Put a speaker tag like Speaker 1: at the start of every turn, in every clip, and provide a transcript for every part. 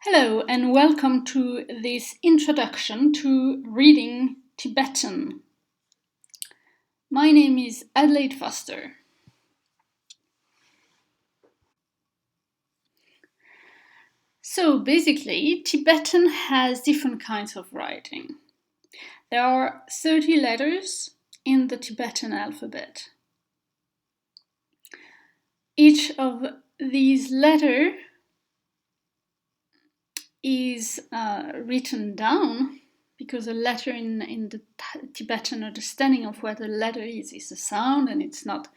Speaker 1: Hello and welcome to this introduction to reading Tibetan. My name is Adelaide Foster. So basically, Tibetan has different kinds of writing. There are 30 letters in the Tibetan alphabet. Each of these letters is written down because a letter in the Tibetan understanding of what a letter is a sound, and it's not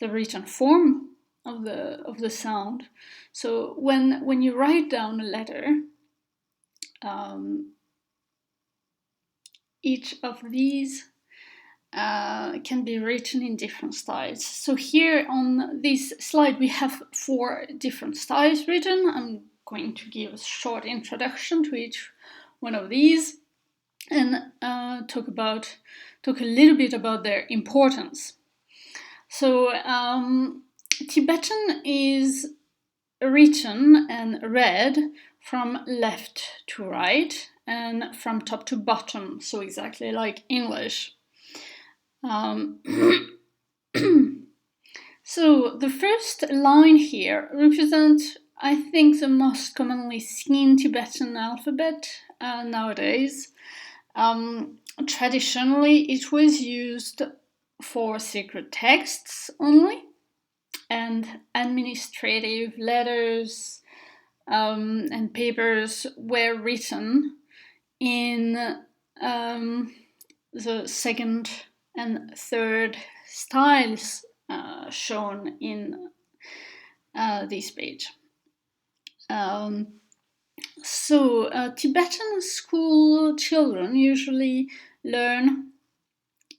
Speaker 1: the written form of the sound. So when you write down a letter, each of these can be written in different styles. So here on this slide we have 4 different styles written. I'm going to give a short introduction to each one of these and talk a little bit about their importance. So Tibetan is written and read from left to right and from top to bottom, so exactly like English. So the first line here represents, I think, the most commonly seen Tibetan alphabet nowadays. Traditionally, it was used for sacred texts only, and administrative letters and papers were written in the second and third styles shown in this page. So Tibetan school children usually learn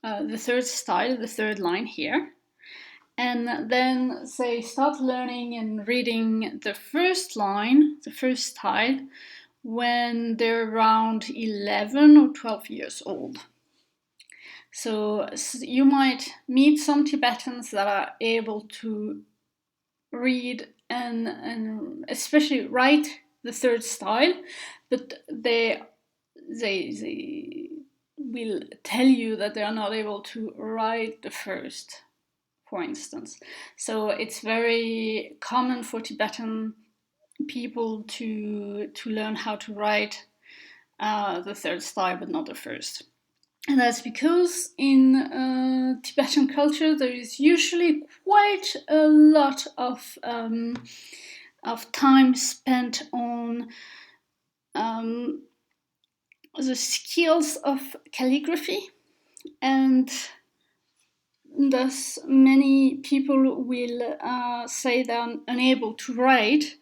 Speaker 1: the third style, the third line here, and then they start learning and reading the first line, the first style, when they're around 11 or 12 years old. So you might meet some Tibetans that are able to read and especially write the third style, but they will tell you that they are not able to write the first, for instance. So it's very common for Tibetan people to learn how to write the third style, but not the first. And that's because in Tibetan culture there is usually quite a lot of time spent on the skills of calligraphy, and thus many people will say they're unable to write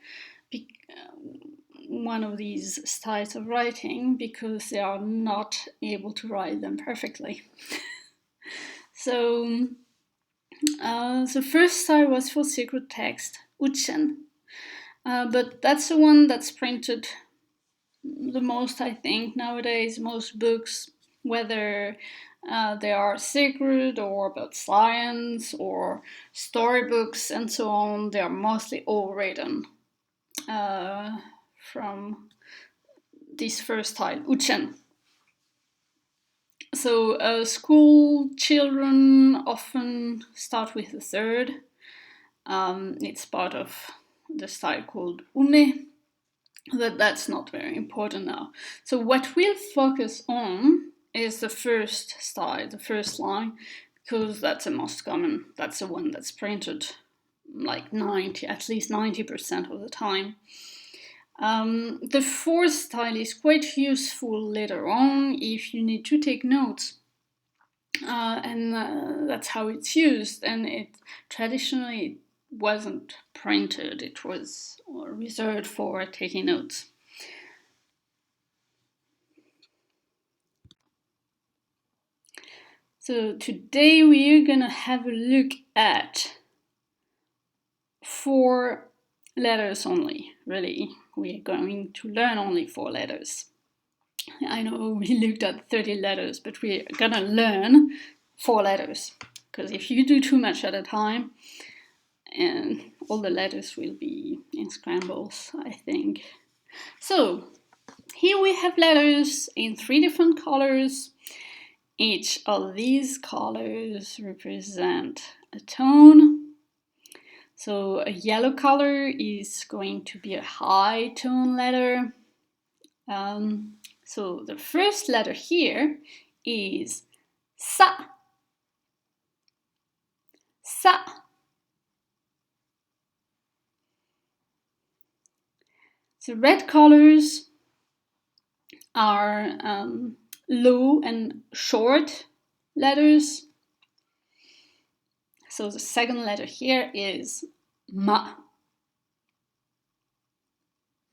Speaker 1: one of these styles of writing because they are not able to write them perfectly. So the first style was for sacred text, Uchen, but that's the one that's printed the most, I think, nowadays. Most books, whether they are sacred or about science or storybooks and so on, they are mostly all written from this first style, Uchen. So school children often start with the third. It's part of the style called Ume, but that's not very important now. So what we'll focus on is the first style, the first line, because that's the most common. That's the one that's printed like at least 90% of the time. The fourth style is quite useful later on if you need to take notes. And that's how it's used, and it traditionally wasn't printed, it was reserved for taking notes. So today we're gonna have a look at 4 letters only, really. We're going to learn only 4 letters. I know we looked at 30 letters, but we're gonna learn 4 letters, because if you do too much at a time, and all the letters will be in scrambles, I think. So here we have letters in 3 different colors. Each of these colors represent a tone. So a yellow color is going to be a high tone letter. So the first letter here is sa. Sa. The red colors are low and short letters. So the second letter here is ma.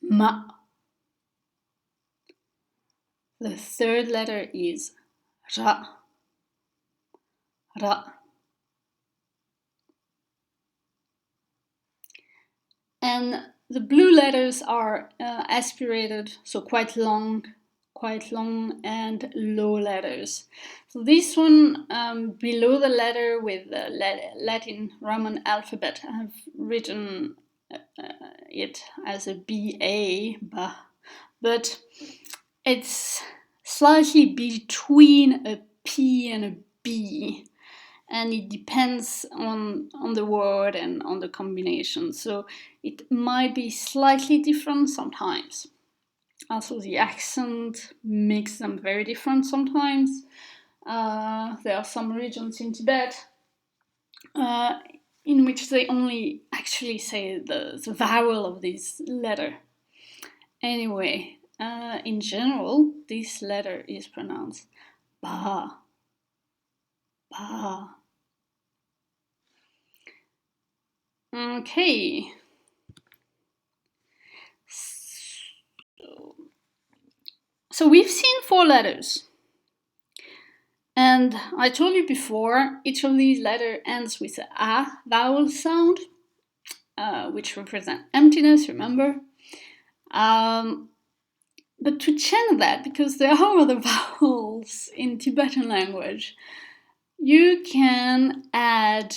Speaker 1: Ma. The third letter is ra. Ra. And the blue letters are aspirated, so quite long and low letters. So this one below the letter with the Latin Roman alphabet, I have written it as a BA, but it's slightly between a P and a B, and it depends on the word and on the combination, so it might be slightly different sometimes. Also, the accent makes them very different sometimes. There are some regions in Tibet in which they only actually say the vowel of this letter. Anyway, in general, this letter is pronounced ba. Ba. Okay. So we've seen 4 letters. And I told you before, each of these letters ends with a vowel sound, which represent emptiness, remember? But to change that, because there are other vowels in Tibetan language, you can add,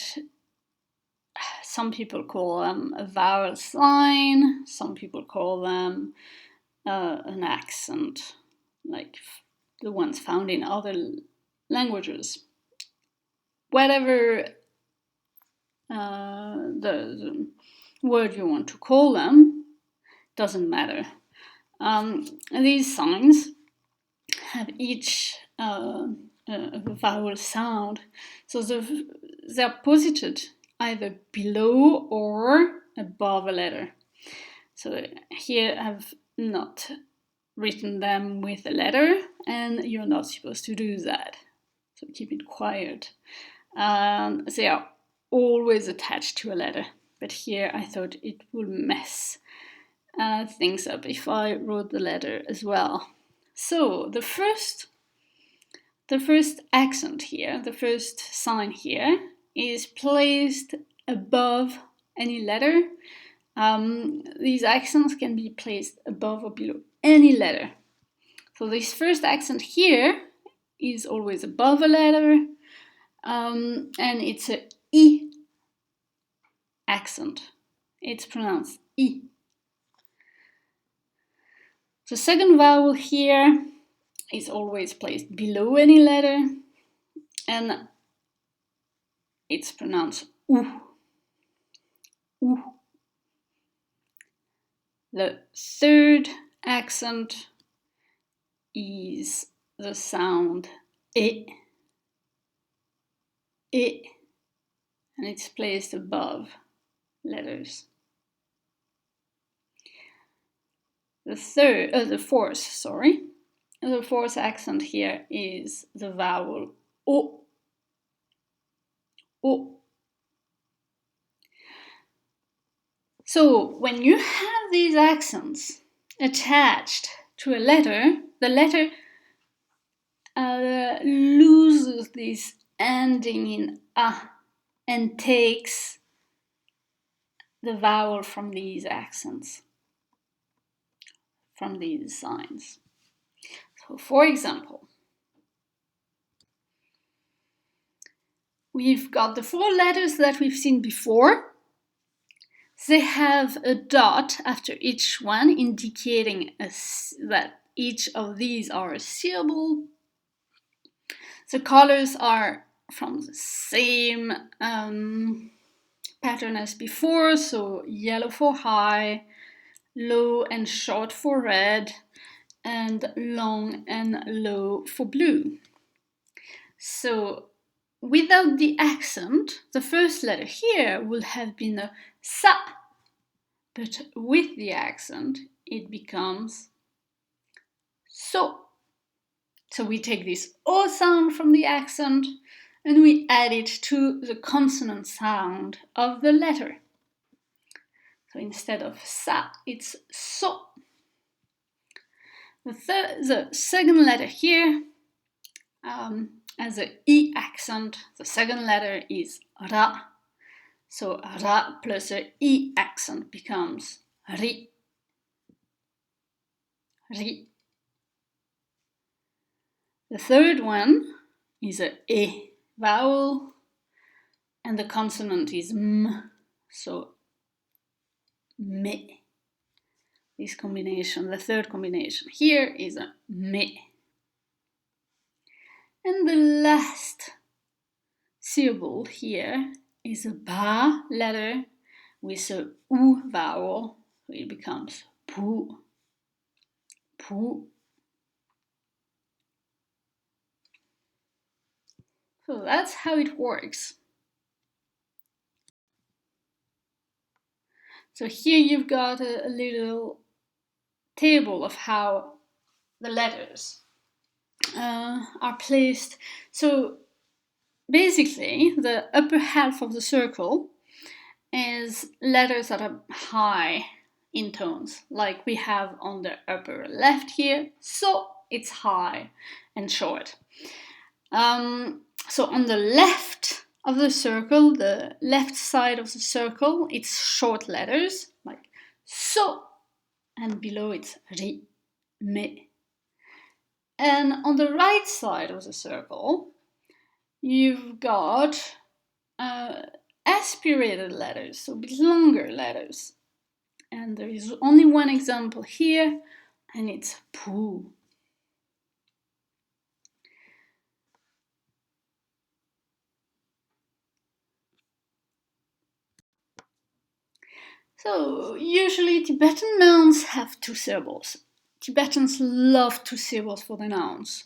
Speaker 1: some people call them a vowel sign, some people call them an accent, like the ones found in other languages. Whatever the word you want to call them, doesn't matter. These signs have each a vowel sound, so they're posited either below or above a letter. So here I've not written them with a letter, and you're not supposed to do that. So keep it quiet. They are always attached to a letter, but here I thought it would mess things up if I wrote the letter as well. So the first accent here, the first sign here, is placed above any letter. These accents can be placed above or below any letter. So this first accent here is always above a letter, and it's a E accent. It's pronounced E. The second vowel here is always placed below any letter, and it's pronounced U. U. The third accent is the sound E. E. And it's placed above letters. The fourth accent here is the vowel O. O. So when you have these accents attached to a letter, the letter loses this ending in a and takes the vowel from these accents, from these signs. So for example, we've got the 4 letters that we've seen before. They have a dot after each one, indicating that each of these are a syllable. The colors are from the same pattern as before, so yellow for high, low and short for red, and long and low for blue. So without the accent, the first letter here would have been a sa, but with the accent, it becomes so. So we take this O sound from the accent and we add it to the consonant sound of the letter. So instead of sa, it's so. The second letter here has an E accent. The second letter is ra. So ra plus an E accent becomes ri. Ri. The third one is a E vowel, and the consonant is m. So me. This combination, the third combination here is a me. And the last syllable here is a ba letter with a u vowel, so it becomes pu. Pu. So that's how it works. So here you've got a little table of how the letters are placed. So basically, the upper half of the circle is letters that are high in tones, like we have on the upper left here. So it's high and short. So on the left of the circle, the left side of the circle, it's short letters, like so, and below it's ri, me. And on the right side of the circle, you've got aspirated letters, so a bit longer letters. And there is only one example here, and it's pu. So usually Tibetan nouns have two syllables. Tibetans love two syllables for the nouns.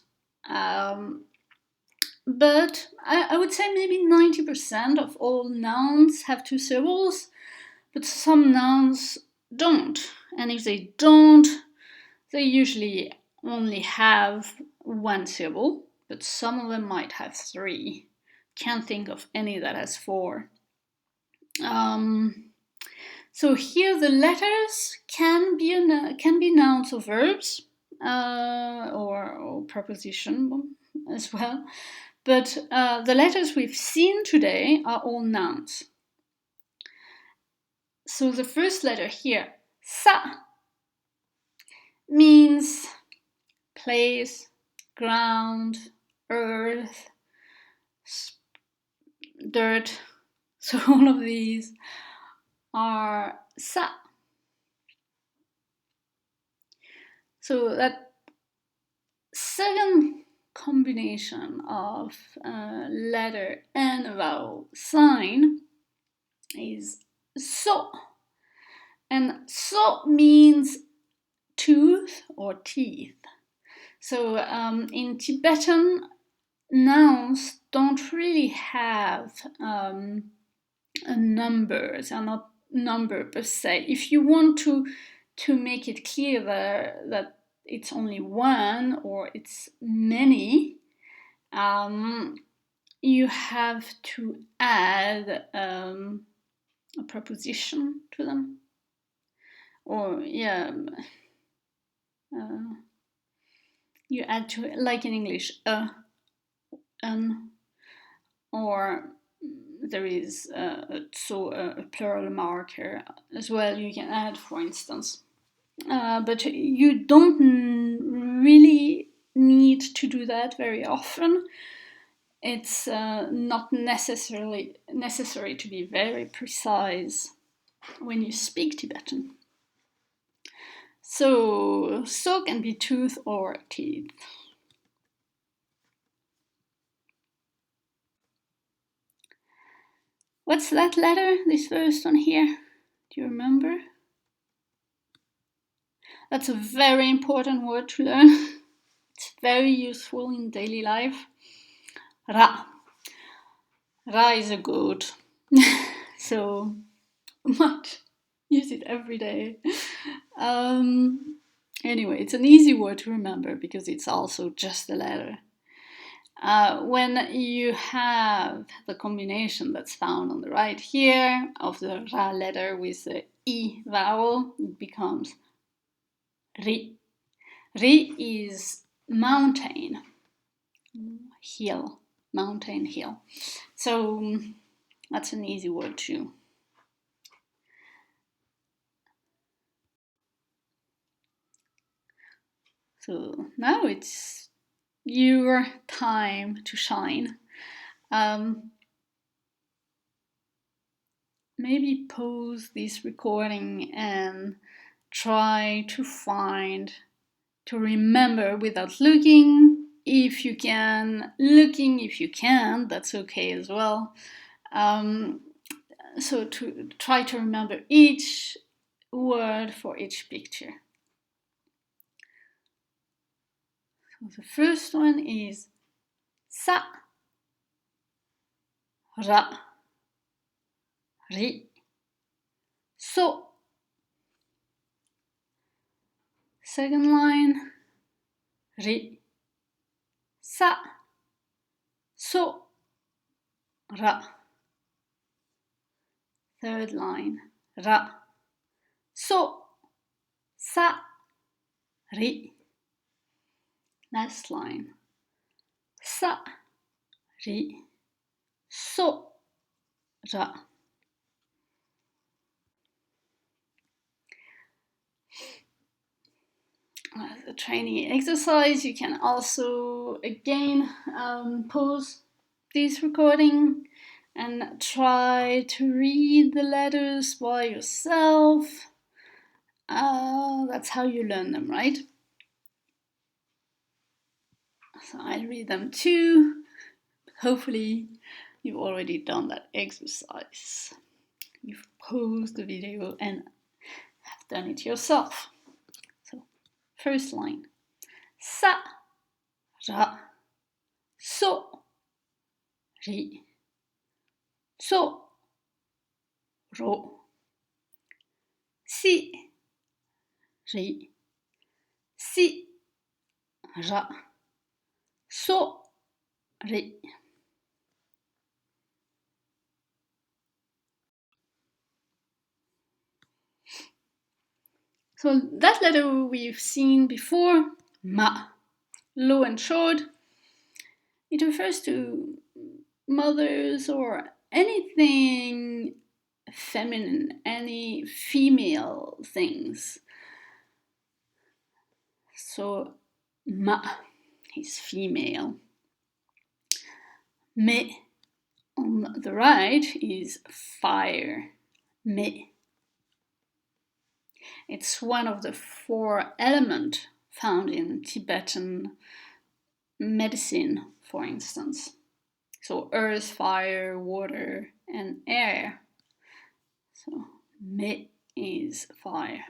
Speaker 1: But I would say maybe 90% of all nouns have two syllables, but some nouns don't. And if they don't, they usually only have one syllable, but some of them might have three. Can't think of any that has four. So here the letters can be nouns or verbs or preposition as well. But the letters we've seen today are all nouns. So the first letter here, sa, means place, ground, earth, dirt. So all of these are sa. So that second combination of letter and vowel sign is so. And so means tooth or teeth. So in Tibetan, nouns don't really have a number. They're not number per se. If you want to make it clear that it's only one or it's many, you have to add a preposition to them. Or you add to it, like in English, an, or there is a plural marker as well you can add, for instance. But you don't really need to do that very often. It's not necessary to be very precise. when you speak Tibetan. So, so can be tooth or teeth. What's that letter, this first one here? Do you remember? That's a very important word to learn. It's very useful in daily life. Ra. Ra is a goat. So, might use it every day. Anyway, it's an easy word to remember because it's also just a letter. When you have the combination that's found on the right here of the Ra letter with the I vowel, it becomes Ri. Ri is mountain, hill, mountain, hill. So that's an easy word too. So now it's your time to shine. Maybe pause this recording and try to find, to remember without looking. If you can, looking if you can, that's okay as well. So to try to remember each word for each picture. So the first one is sa, ra, ri, so. Second line, ri, sa, so, ra. Third line, ra, so, sa, ri. Last line, sa, ri, so, ra. As a training exercise, you can also again pause this recording and try to read the letters by yourself. That's how you learn them, right? So I'll read them too. Hopefully you've already done that exercise. You've paused the video and have done it yourself. So first line, sa, ra, so, ri, so, ro, si, ri, si, ra, so, ri. So that letter we've seen before, ma, low and short. It refers to mothers or anything feminine, any female things. So ma is female. Me on the right is fire. Me. It's one of the 4 elements found in Tibetan medicine, for instance. So earth, fire, water, and air. So me is fire.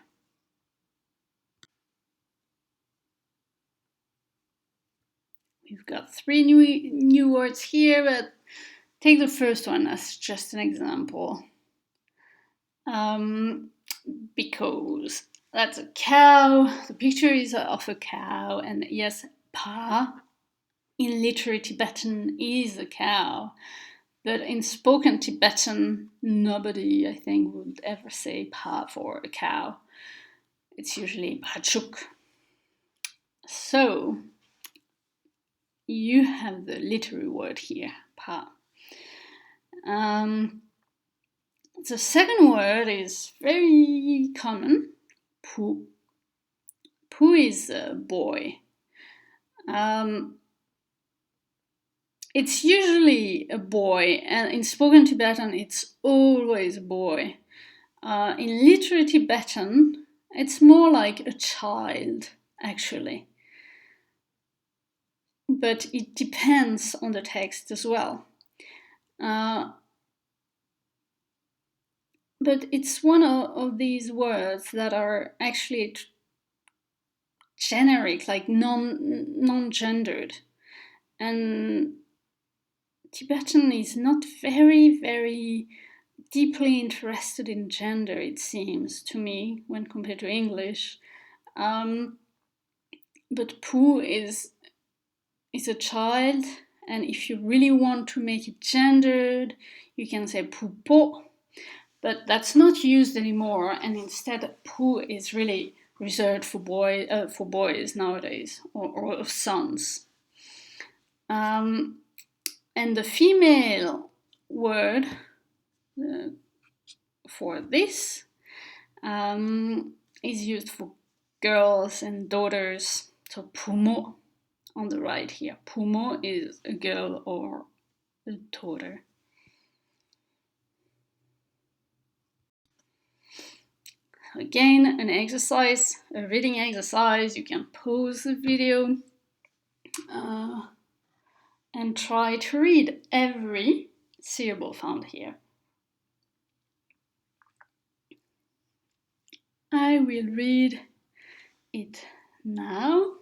Speaker 1: We've got 3 new words here, but take the first one as just an example. Because that's a cow. The picture is of a cow, and yes, pa in literary Tibetan is a cow. But in spoken Tibetan, nobody, I think, would ever say pa for a cow. It's usually pachuk. So, you have the literary word here, pa. The second word is very common, pu. Pu is a boy. It's usually a boy, and in spoken Tibetan, it's always a boy. In literary Tibetan, it's more like a child, actually. But it depends on the text as well. But it's one of these words that are actually generic, like non-gendered. And Tibetan is not very, very deeply interested in gender, it seems to me, when compared to English. But Pu is a child, and if you really want to make it gendered, you can say Pu Po. But that's not used anymore, and instead Pu is really reserved for boys nowadays, or sons. And the female word for this is used for girls and daughters. So Pumo on the right here. Pumo is a girl or a daughter. Again, an exercise, a reading exercise. You can pause the video and try to read every syllable found here. I will read it now.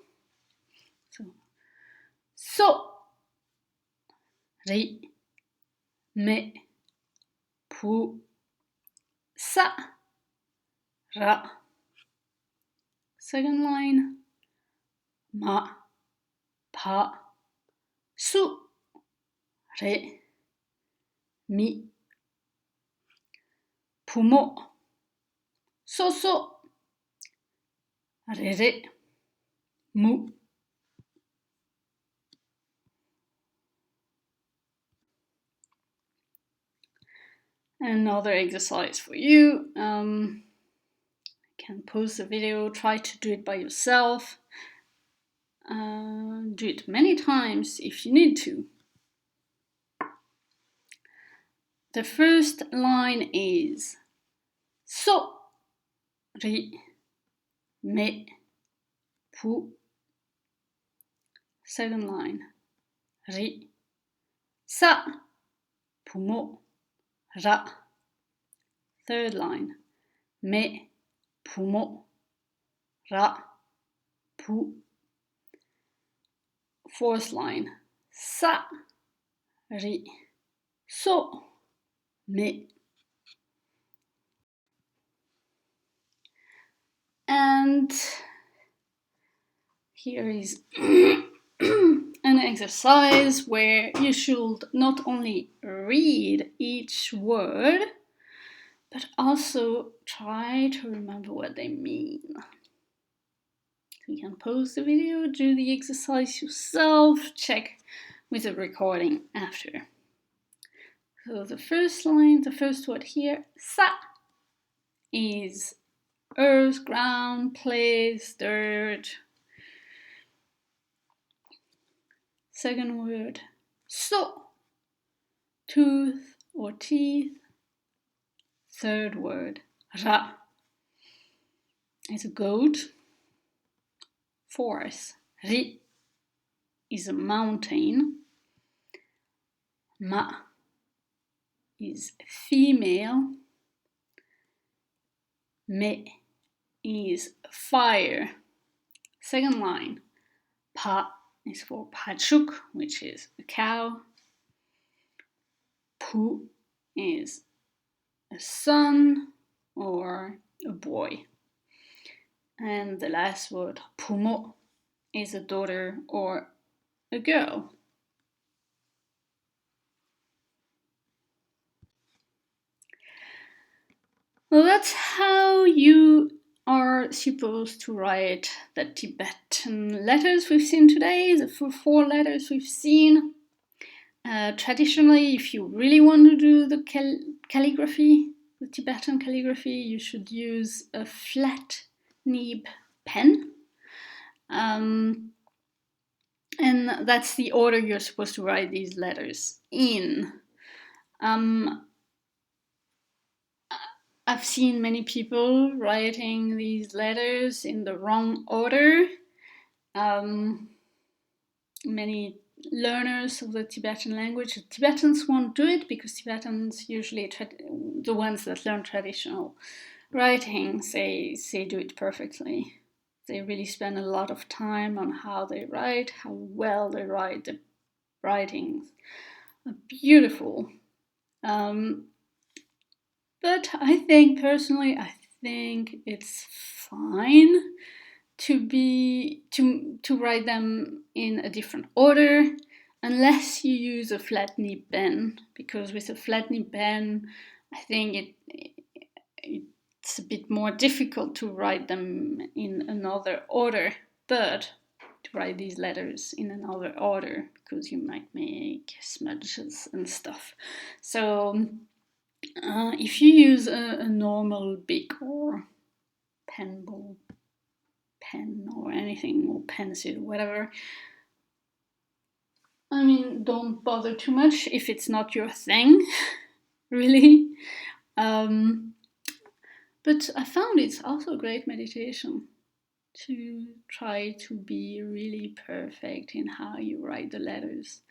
Speaker 1: So, ri, me, pu, sa, ra. Second line, ma, pa, su, re, mi, pumo, so, re, mu. Another exercise for you. You can pause the video, try to do it by yourself. Do it many times if you need to. The first line is so, ri, me, pu. Second line, ri, sa, pumo, ra. Third line, me, pumo, ra, pu. Fourth line, sa, ri, so, me. And here is an exercise where you should not only read each word, but also try to remember what they mean. You can pause the video, do the exercise yourself, check with the recording after. So the first line, the first word here, sa, is earth, ground, place, dirt. Second word, so, tooth or teeth. Third word, ra, is a goat. Fourth, ri, is a mountain. Ma is female. Me is fire. Second line, pa is for pachuk, which is a cow. Pu is a son or a boy. And the last word, pumo, is a daughter or a girl. Well, that's how you are supposed to write the Tibetan letters we've seen today, the 4 letters we've seen. Traditionally, if you really want to do the calligraphy, the Tibetan calligraphy, you should use a flat nib pen. And that's the order you're supposed to write these letters in. I've seen many people writing these letters in the wrong order. Many learners of the Tibetan language, Tibetans won't do it because Tibetans usually, the ones that learn traditional writing, they do it perfectly. They really spend a lot of time on how they write, how well they write. The writings are beautiful. But I think personally, I think it's fine to write them in a different order, unless you use a flat nib pen, because with a flat nib pen, I think it's a bit more difficult to write them in another order. But to write these letters in another order, because you might make smudges and stuff. So if you use a normal Bic or pen ball pen or anything, or pencil, whatever, I mean, don't bother too much if it's not your thing, really. But I found it's also great meditation to try to be really perfect in how you write the letters.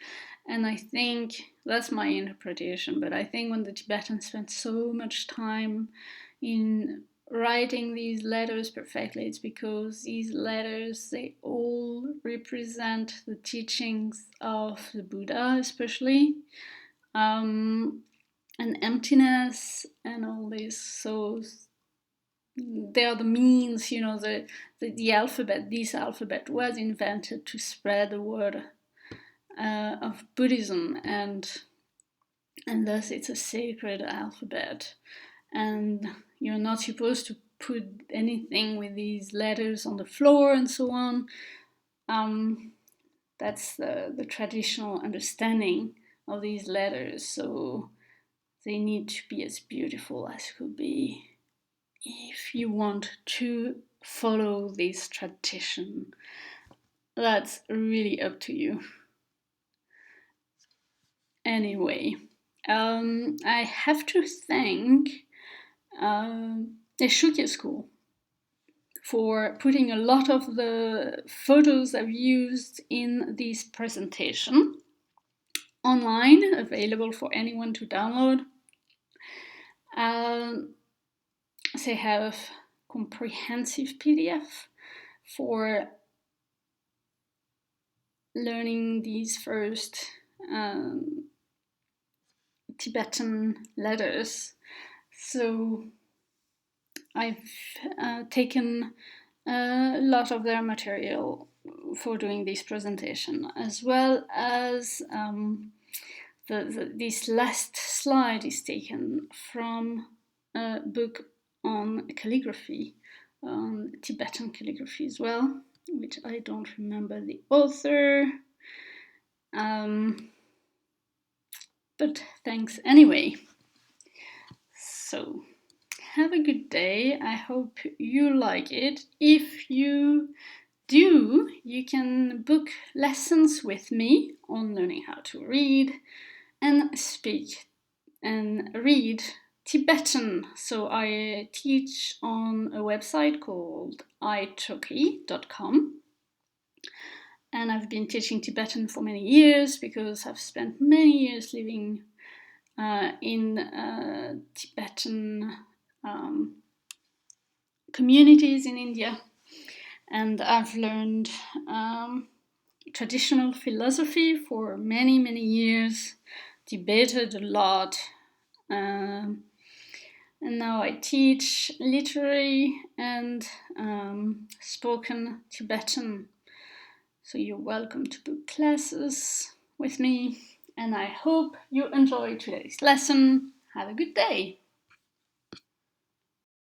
Speaker 1: And I think that's my interpretation, but I think when the Tibetans spend so much time in writing these letters perfectly, it's because these letters, they all represent the teachings of the Buddha, especially, and emptiness and all this. So they are the means, the alphabet. This alphabet was invented to spread the word of Buddhism, and thus it's a sacred alphabet. And you're not supposed to put anything with these letters on the floor and so on. That's the traditional understanding of these letters. So they need to be as beautiful as could be if you want to follow this tradition. That's really up to you. Anyway, I have to thank the Shukya School for putting a lot of the photos I've used in this presentation online, available for anyone to download. They have comprehensive PDF for learning these first Tibetan letters. So I've taken a lot of their material for doing this presentation, as well as this last slide is taken from a book on calligraphy, Tibetan calligraphy as well, which I don't remember the author. But thanks anyway. So have a good day. I hope you like it. If you do, you can book lessons with me on learning how to read and speak and read Tibetan. So I teach on a website called italki.com. And I've been teaching Tibetan for many years because I've spent many years living in Tibetan communities in India. And I've learned traditional philosophy for many, many years, debated a lot, and now I teach literary and spoken Tibetan. So you're welcome to book classes with me, and I hope you enjoyed today's lesson. Have a good day.